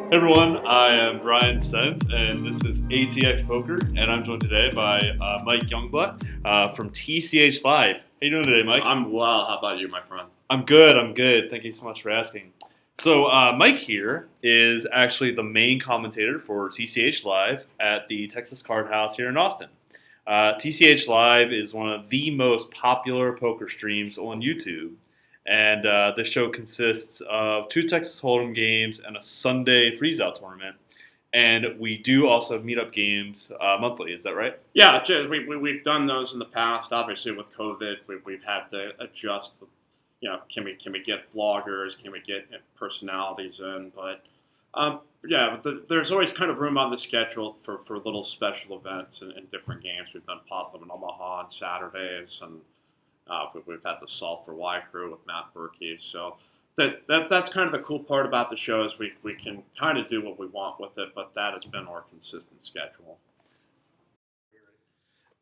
Hey everyone, I am Brian Sent, and this is ATX Poker, and I'm joined today by Mike Jungblut from TCH Live. How you doing today, Mike? I'm well. How about you, my friend? I'm good. Thank you so much for asking. So Mike here is actually the main commentator for TCH Live at the Texas Card House here in Austin. TCH Live is one of the most popular poker streams on YouTube. And this show consists of 2 Texas Hold'em games and a Sunday freeze-out tournament. And we do also have meetup games monthly. Is that right? Yeah, we've done those in the past. Obviously, with COVID, we've had to adjust. Can we get vloggers? Can we get personalities in? But there's always kind of room on the schedule for little special events and different games. We've done Positive in Omaha on Saturdays, and we've had the Solve for Y crew with Matt Berkey. So that's kind of the cool part about the show is we can kind of do what we want with it, but that has been our consistent schedule.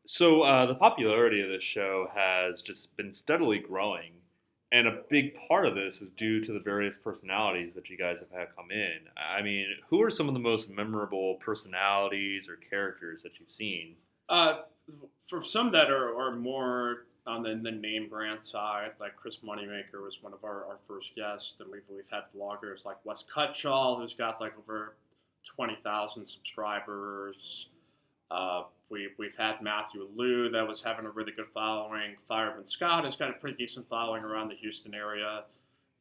So the popularity of this show has just been steadily growing. And a big part of this is due to the various personalities that you guys have had come in. I mean, who are some of the most memorable personalities or characters that you've seen? For some that are more on the name brand side, like Chris Moneymaker was one of our first guests, and we've had vloggers like Wes Cutshall, who's got like over 20,000 subscribers. We've had Matthew Liu that was having a really good following. Fireman Scott has got a pretty decent following around the Houston area.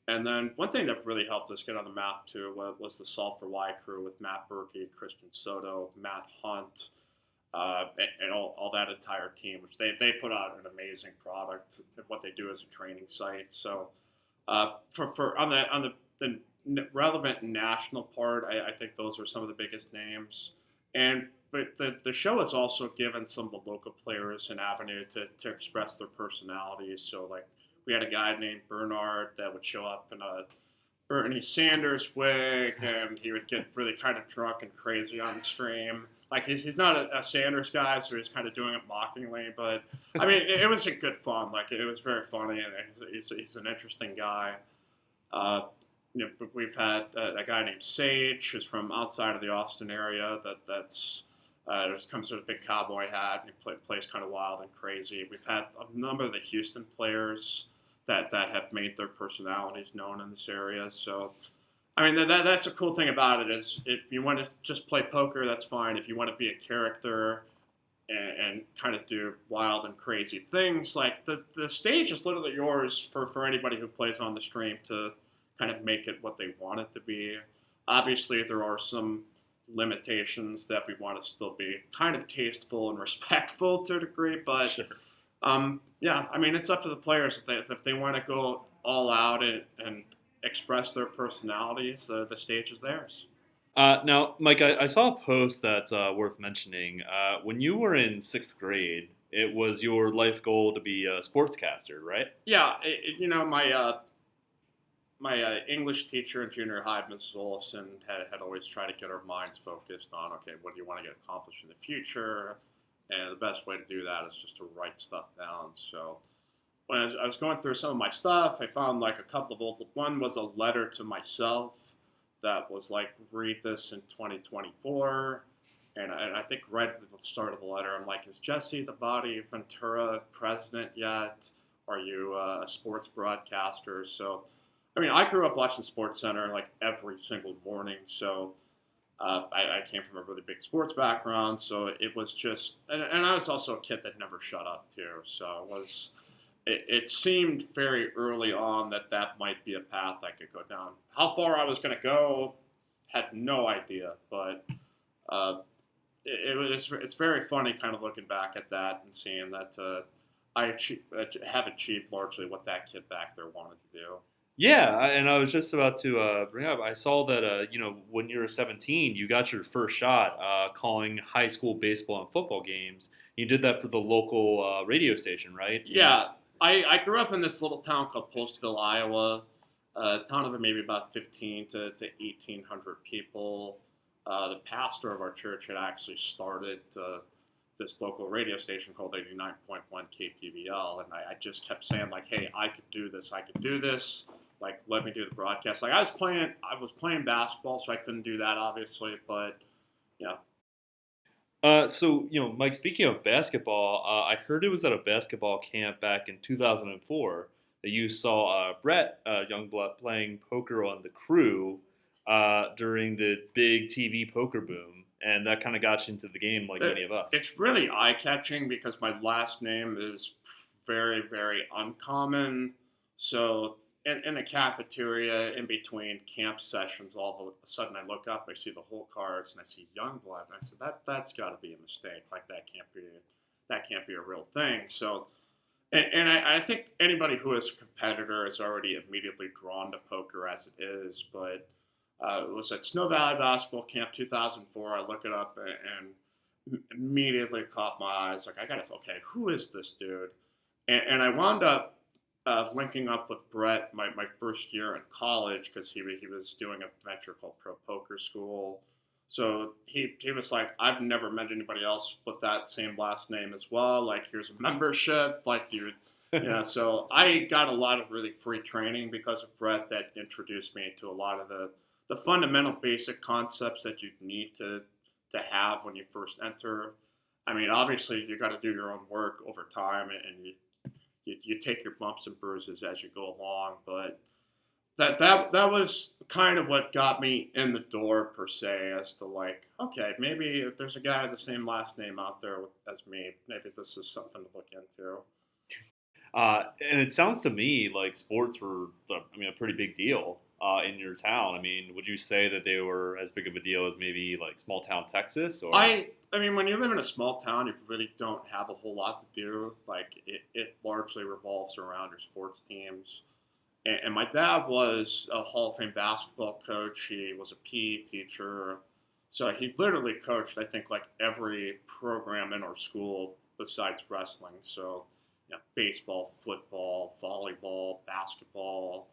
And then one thing that really helped us get on the map too was the Solve for Y crew with Matt Berkey, Christian Soto, Matt Hunt, and all that entire team, which they put out an amazing product of what they do as a training site. So for on the relevant national part, I think those are some of the biggest names. But the show has also given some of the local players an avenue to express their personalities. So like we had a guy named Bernard that would show up in a Bernie Sanders wig, and he would get really kind of drunk and crazy on the stream. Like he's not a Sanders guy, so he's kind of doing it mockingly. But I mean, it was a good fun. Like it was very funny, and he's an interesting guy. We've had a guy named Sage, who's from outside of the Austin area. That's just comes with a big cowboy hat, and he plays kind of wild and crazy. We've had a number of the Houston players that have made their personalities known in this area. So, I mean, that's a cool thing about it is if you want to just play poker, that's fine. If you want to be a character and kind of do wild and crazy things, like the stage is literally yours for anybody who plays on the stream to kind of make it what they want it to be. Obviously, there are some limitations that we want to still be kind of tasteful and respectful to a degree, but Sure. I mean, it's up to the players if they want to go all out and express their personalities. The stage is theirs. Now, Mike, I saw a post that's worth mentioning. When you were in 6th grade, it was your life goal to be a sportscaster, right? Yeah, my English teacher in junior high, Mrs. Olson, had always tried to get our minds focused on, okay, what do you want to get accomplished in the future? And the best way to do that is just to write stuff down. So when I was going through some of my stuff, I found like a couple of old, one was a letter to myself that was like, read this in 2024. And I think right at the start of the letter, I'm like, is Jesse the Body Ventura president yet? Are you a sports broadcaster? So, I mean, I grew up watching SportsCenter like every single morning. So I came from a really big sports background. So it was just, and I was also a kid that never shut up too. So it seemed very early on that might be a path I could go down. How far I was going to go, had no idea. But it's very funny kind of looking back at that and seeing that I have achieved largely what that kid back there wanted to do. Yeah, and I was just about to bring up. I saw that when you were 17, you got your first shot calling high school baseball and football games. You did that for the local radio station, right? Yeah, I grew up in this little town called Postville, Iowa. A town of maybe about 15 to 1,800 people. The pastor of our church had actually started this local radio station called 89.1 KPVL, and I just kept saying like, hey, I could do this. like let me do the broadcast. Like I was playing basketball, so I couldn't do that obviously, but you know, So, Mike, speaking of basketball, I heard it was at a basketball camp back in 2004 that you saw Brett Jungblut playing poker on the crew during the big TV poker boom, and that kind of got you into the game like many of us. it's really eye catching because my last name is very very uncommon. So in the cafeteria in between camp sessions, all of a sudden I look up, I see the whole cards, and I see Youngblood, and I said that's got to be a mistake. Like that can't be a real thing. So and I think anybody who is a competitor is already immediately drawn to poker as it is. But it was at Snow Valley Basketball Camp 2004. I look it up and immediately caught my eyes. Like, okay, who is this dude? And I wound up linking up with Brett my first year in college because he was doing a venture called Pro Poker School. So he was like, I've never met anybody else with that same last name as well. Like, here's a membership. Like, so I got a lot of really free training because of Brett that introduced me to a lot of the fundamental basic concepts that you need to have when you first enter. I mean, obviously, you got to do your own work over time, and you take your bumps and bruises as you go along. But that was kind of what got me in the door per se, as to like, okay, maybe if there's a guy with the same last name out there as me, maybe this is something to look into. And it sounds to me like sports were, a pretty big deal in your town. I mean, would you say that they were as big of a deal as maybe like small town Texas? Or I mean, when you live in a small town, you really don't have a whole lot to do. Like, it largely revolves around your sports teams. And my dad was a Hall of Fame basketball coach. He was a PE teacher. So he literally coached, I think, like every program in our school besides wrestling. So, baseball, football, volleyball, basketball.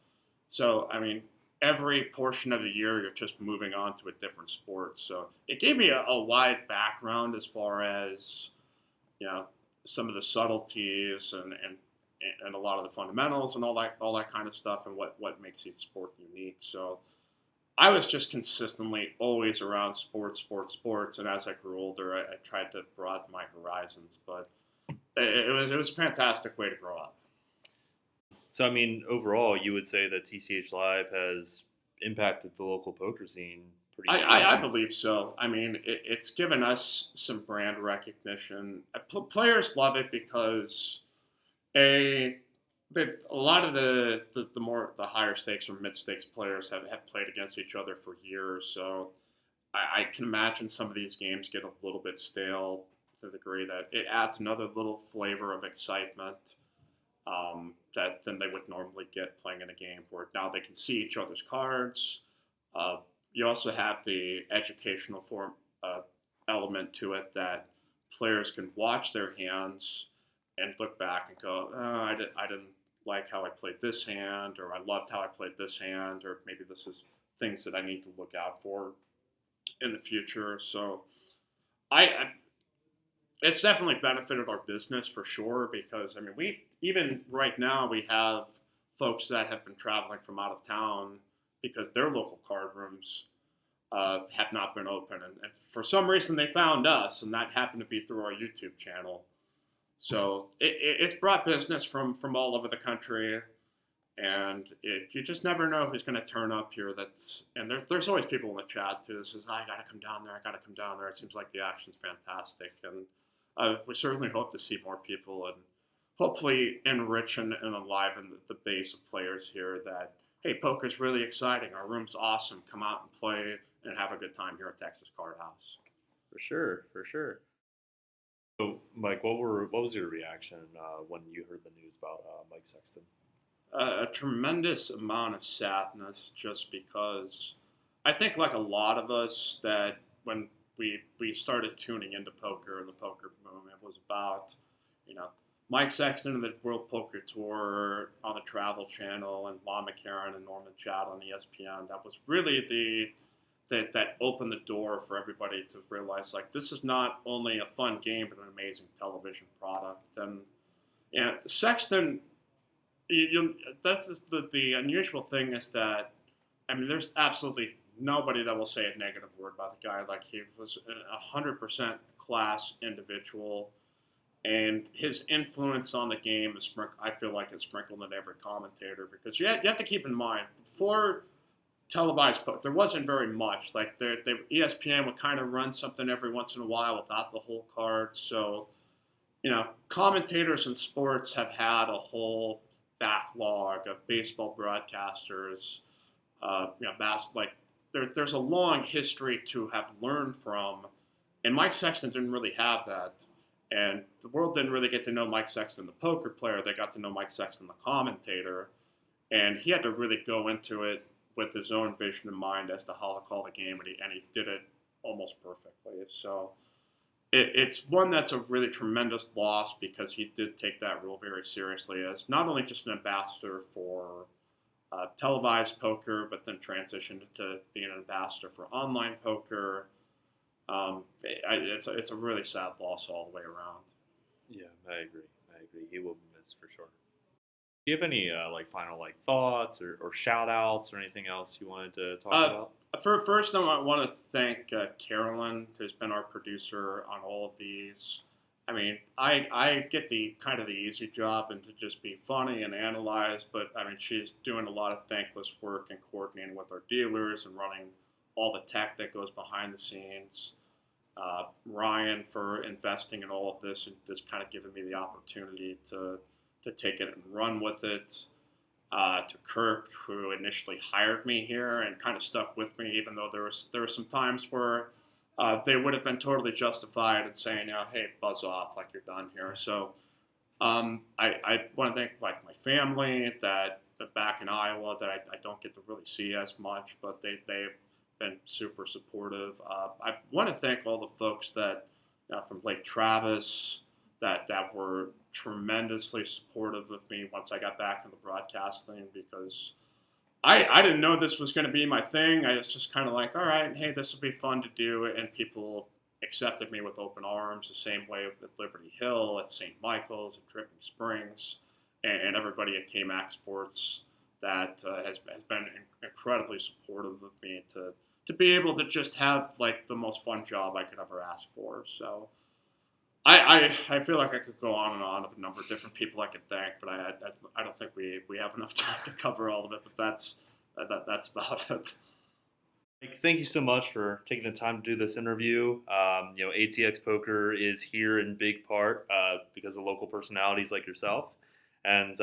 So, I mean, every portion of the year, you're just moving on to a different sport. So it gave me a wide background as far as, some of the subtleties and a lot of the fundamentals and all that kind of stuff, and what makes each sport unique. So I was just consistently always around sports. And as I grew older, I tried to broaden my horizons. But it was a fantastic way to grow up. So, I mean, overall, you would say that TCH Live has impacted the local poker scene pretty strongly. I believe so. I mean, it's given us some brand recognition. Players love it because a lot of the higher stakes or mid stakes players have played against each other for years. So I can imagine some of these games get a little bit stale to the degree that it adds another little flavor of excitement that than they would normally get playing in a game where now they can see each other's cards. You also have the educational element to it that players can watch their hands and look back and go, oh, I didn't like how I played this hand, or I loved how I played this hand, or maybe this is things that I need to look out for in the future. So it's definitely benefited our business for sure, because I mean, even right now we have folks that have been traveling from out of town because their local card rooms have not been open, and for some reason they found us, and that happened to be through our YouTube channel. So it's brought business from all over the country, and you just never know who's going to turn up here. And there's always people in the chat too that says, I got to come down there. It seems like the action's fantastic, and we certainly hope to see more people and hopefully enrich and enliven the base of players here that, hey, poker's really exciting. Our room's awesome. Come out and play and have a good time here at Texas Card House. For sure. So, Mike, what was your reaction when you heard the news about Mike Sexton? A tremendous amount of sadness, just because I think, like a lot of us, that when we started tuning into poker and the poker boom, it was about, Mike Sexton and the World Poker Tour on the Travel Channel, and Lon McCarran and Norman Chad on ESPN. That was really that opened the door for everybody to realize, like, this is not only a fun game but an amazing television product. And Sexton, That's just the unusual thing is that, I mean, there's absolutely nobody that will say a negative word about the guy. Like, he was 100% class individual, and his influence on the game is, I feel like, it's sprinkled in every commentator, because you have to keep in mind, before televised poker, there wasn't very much. Like, ESPN would kind of run something every once in a while without the whole card. So, commentators in sports have had a whole backlog of baseball broadcasters. Like, there's a long history to have learned from, and Mike Sexton didn't really have that. And the world didn't really get to know Mike Sexton, the poker player. They got to know Mike Sexton, the commentator. And he had to really go into it with his own vision in mind as to how to call the game, and he did it almost perfectly. So it's one that's a really tremendous loss, because he did take that role very seriously as not only just an ambassador for televised poker, but then transitioned to being an ambassador for online poker. It's a really sad loss all the way around. Yeah, I agree. He will be missed for sure. Do you have any final thoughts or shout outs or anything else you wanted to talk about? First, I want to thank Carolyn, who's been our producer on all of these. I mean, I get the kind of the easy job and to just be funny and analyze, but I mean, she's doing a lot of thankless work and coordinating with our dealers and running all the tech that goes behind the scenes. Ryan for investing in all of this and just kind of giving me the opportunity to take it and run with it. To Kirk, who initially hired me here and kind of stuck with me, even though there were some times where they would have been totally justified in saying, hey, buzz off, like, you're done here. So I want to thank my family that back in Iowa that I don't get to really see as much, but they've been super supportive. I want to thank all the folks that from Lake Travis that were tremendously supportive of me once I got back into broadcasting, because I didn't know this was going to be my thing. I was just kind of like, all right, hey, this will be fun to do, and people accepted me with open arms, the same way at Liberty Hill, at St. Michael's, at Dripping Springs, and everybody at KMAX Sports that has been incredibly supportive of me to be able to just have like the most fun job I could ever ask for. So I feel like I could go on and on of a number of different people I could thank, but I don't think we have enough time to cover all of it. But that's about it. Thank you so much for taking the time to do this interview. ATX Poker is here in big part because of local personalities like yourself, and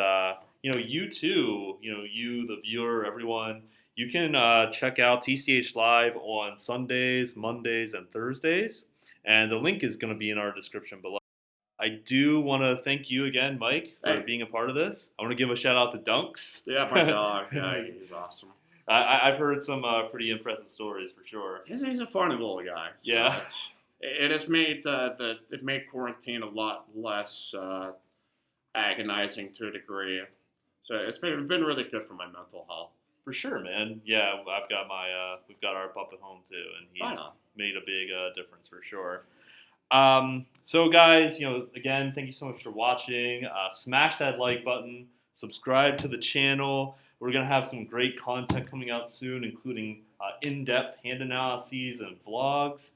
you too. You, the viewer, everyone. You can check out TCH Live on Sundays, Mondays, and Thursdays. And the link is going to be in our description below. I do want to thank you again, Mike, for being a part of this. I want to give a shout out to Dunks. Yeah, my dog. Yeah, he's awesome. I've heard some pretty impressive stories for sure. He's a funny little guy. Yeah. So it has made it made quarantine a lot less agonizing to a degree. So it's been really good for my mental health. For sure, man. Yeah, I've got we've got our pup at home too, and he's made a big difference for sure. So guys, again, thank you so much for watching. Smash that like button, subscribe to the channel. We're gonna have some great content coming out soon, including in-depth hand analyses and vlogs.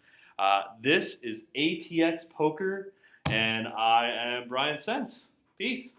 This is ATX Poker, and I am Brian Sense. Peace.